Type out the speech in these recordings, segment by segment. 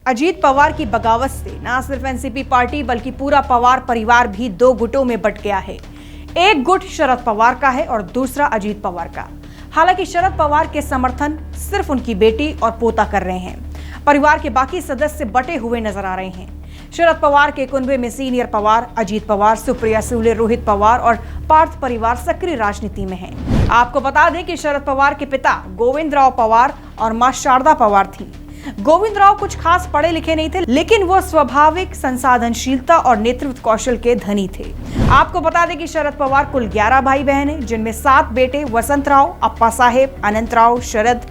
अजीत पवार की बगावत से न सिर्फ एनसीपी पार्टी बल्कि पूरा पवार परिवार भी दो गुटों में बंट गया है। एक गुट शरद पवार का है और दूसरा अजीत पवार का। हालांकि शरद पवार के समर्थन सिर्फ उनकी बेटी और पोता कर रहे हैं। परिवार के बाकी सदस्य बटे हुए नजर आ रहे हैं। शरद पवार के कुनबे में सीनियर पवार, अजीत पवार, सुप्रिया सुले, रोहित पवार और पार्थ परिवार सक्रिय राजनीति में है। आपको बता दें कि शरद पवार के पिता गोविंदराव पवार और मां शारदा पवार थी। गोविंदराव कुछ खास पढ़े लिखे नहीं थे, लेकिन वो स्वाभाविक संसाधनशीलता और नेतृत्व कौशल के धनी थे। आपको बता दें कि शरद पवार कुल 11 भाई बहन हैं, जिनमें 7 बेटे वसंतराव, अप्पा साहेब, अनंतराव, शरद,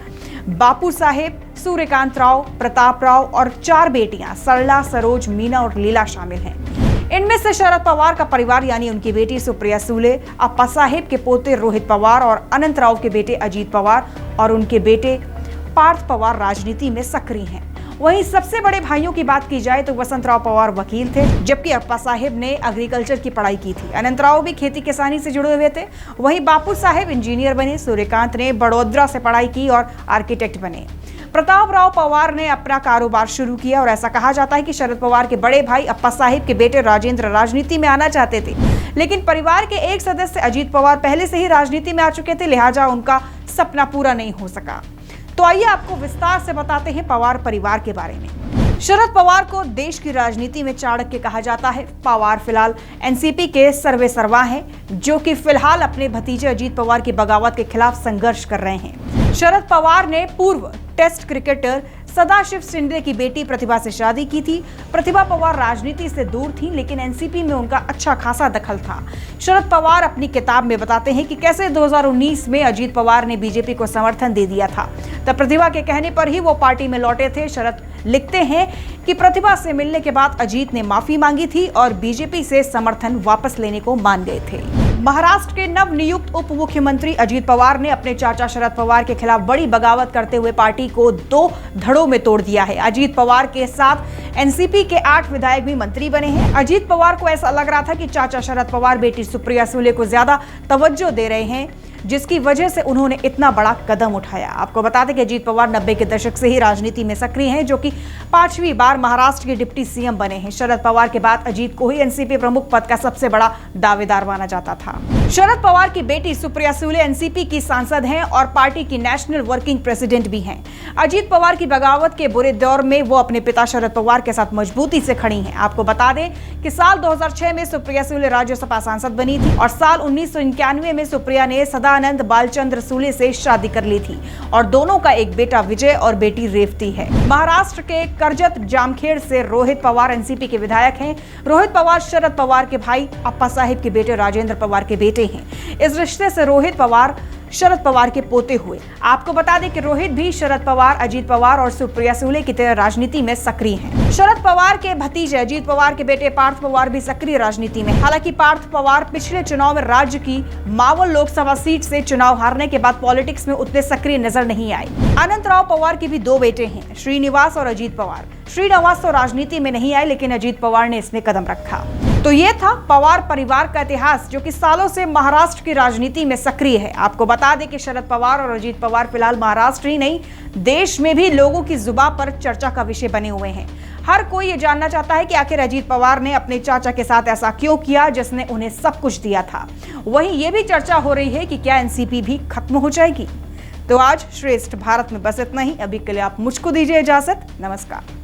बापू साहेब, सूर्यकांत राव, प्रताप राव और 4 बेटियां सरला, सरोज, मीना और लीला शामिल हैं। इनमें से शरद पवार का परिवार यानी उनकी बेटी सुप्रिया सुले, अप्पा साहेब के पोते रोहित पवार और अनंत राव के बेटे अजीत पवार और उनके बेटे पार्थ पवार राजनीति में सक्रिय हैं। वहीं सबसे बड़े भाइयों की बात की जाए तो वसंतराव पवार वकील थे, जबकि अप्पा साहेब ने एग्रीकल्चर की पढ़ाई की थी। अनंतराव भी खेती किसानी से जुड़े हुए थे। वहीं बापू साहेब इंजीनियर बने। सूर्यकांत ने बड़ोदरा से पढ़ाई की और आर्किटेक्ट बने। प्रताप राव पवार ने अपना कारोबार शुरू किया और ऐसा कहा जाता है कि शरद पवार के बड़े भाई अप्पा साहेब के बेटे राजेंद्र राजनीति में आना चाहते थे, लेकिन परिवार के एक सदस्य अजीत पवार पहले से ही राजनीति में आ चुके थे, लिहाजा उनका सपना पूरा नहीं हो सका। तो आइए आपको विस्तार से बताते हैं पवार परिवार के बारे में। शरद पवार को देश की राजनीति में चाणक्य कहा जाता है। पवार फिलहाल एनसीपी के सर्वेसर्वा हैं, जो कि फिलहाल अपने भतीजे अजीत पवार की बगावत के खिलाफ संघर्ष कर रहे हैं। शरद पवार ने पूर्व टेस्ट क्रिकेटर सदाशिव शिंदे की बेटी प्रतिभा से शादी की थी। प्रतिभा पवार राजनीति से दूर थी, लेकिन एनसीपी में उनका अच्छा खासा दखल था। शरद पवार अपनी किताब में बताते हैं कि कैसे 2019 में अजीत पवार ने बीजेपी को समर्थन दे दिया था। तब प्रतिभा के कहने पर ही वो पार्टी में लौटे थे। शरद लिखते हैं कि प्रतिभा से मिलने के बाद अजीत ने माफी मांगी थी और बीजेपी से समर्थन वापस लेने को मान गए थे। महाराष्ट्र के नव नियुक्त उप मुख्यमंत्री अजीत पवार ने अपने चाचा शरद पवार के खिलाफ बड़ी बगावत करते हुए पार्टी को 2 धड़ों में तोड़ दिया है। अजीत पवार के साथ एनसीपी के 8 विधायक भी मंत्री बने हैं। अजीत पवार को ऐसा लग रहा था कि चाचा शरद पवार बेटी सुप्रिया सुले को ज्यादा तवज्जो दे रहे हैं, जिसकी वजह से उन्होंने इतना बड़ा कदम उठाया। आपको बता दें कि अजीत पवार 90 के दशक से ही राजनीति में सक्रिय हैं, जो कि 5वीं बार महाराष्ट्र के डिप्टी सीएम बने हैं। शरद पवार के बाद अजीत को ही एनसीपी प्रमुख पद का सबसे बड़ा दावेदार माना जाता था। शरद पवार की बेटी सुप्रिया सुले एनसीपी की सांसद हैं और पार्टी की नेशनल वर्किंग प्रेसिडेंट भी हैं। अजीत पवार की बगावत के बुरे दौर में वो अपने पिता शरद पवार के साथ मजबूती से खड़ी हैं। आपको बता दें कि साल 2006 में सुप्रिया सुले राज्यसभा सांसद बनी थी और साल 1991 में सुप्रिया ने सदानंद बालचंद्र सुले से शादी कर ली थी और दोनों का एक बेटा विजय और बेटी रेवती है। महाराष्ट्र के कर्जत जामखेड़ से रोहित पवार एनसीपी के विधायक हैं। रोहित पवार शरद पवार के भाई अप्पा साहेब के बेटे राजेंद्र पवार के बेटे हैं। इस रिश्ते से रोहित पवार शरद पवार के पोते हुए। आपको बता दें कि रोहित भी शरद पवार, अजीत पवार और सुप्रिया सुले की तरह राजनीति में सक्रिय हैं। शरद पवार के भतीजे अजीत पवार के बेटे पार्थ पवार भी सक्रिय राजनीति में। हालांकि पार्थ पवार पिछले चुनाव में राज्य की मावल लोकसभा सीट से चुनाव हारने के बाद पॉलिटिक्स में उतने सक्रिय नजर नहीं आए। अनंतराव पवार के भी 2 बेटे हैं, श्रीनिवास और अजीत पवार। श्रीनिवास तो राजनीति में नहीं आए, लेकिन अजीत पवार ने इसमें कदम रखा। तो ये था पवार परिवार का इतिहास, जो कि सालों से महाराष्ट्र की राजनीति में सक्रिय है। आपको बता दें कि शरद पवार और अजीत पवार फिलहाल महाराष्ट्र ही नहीं, देश में भी लोगों की जुबान पर चर्चा का विषय बने हुए हैं। हर कोई ये जानना चाहता है कि आखिर अजीत पवार ने अपने चाचा के साथ ऐसा क्यों किया, जिसने उन्हें सब कुछ दिया था। वहीं ये भी चर्चा हो रही है कि क्या एनसीपी भी खत्म हो जाएगी। तो आज श्रेष्ठ भारत में बस इतना ही। अभी के लिए आप मुझको दीजिए इजाजत। नमस्कार।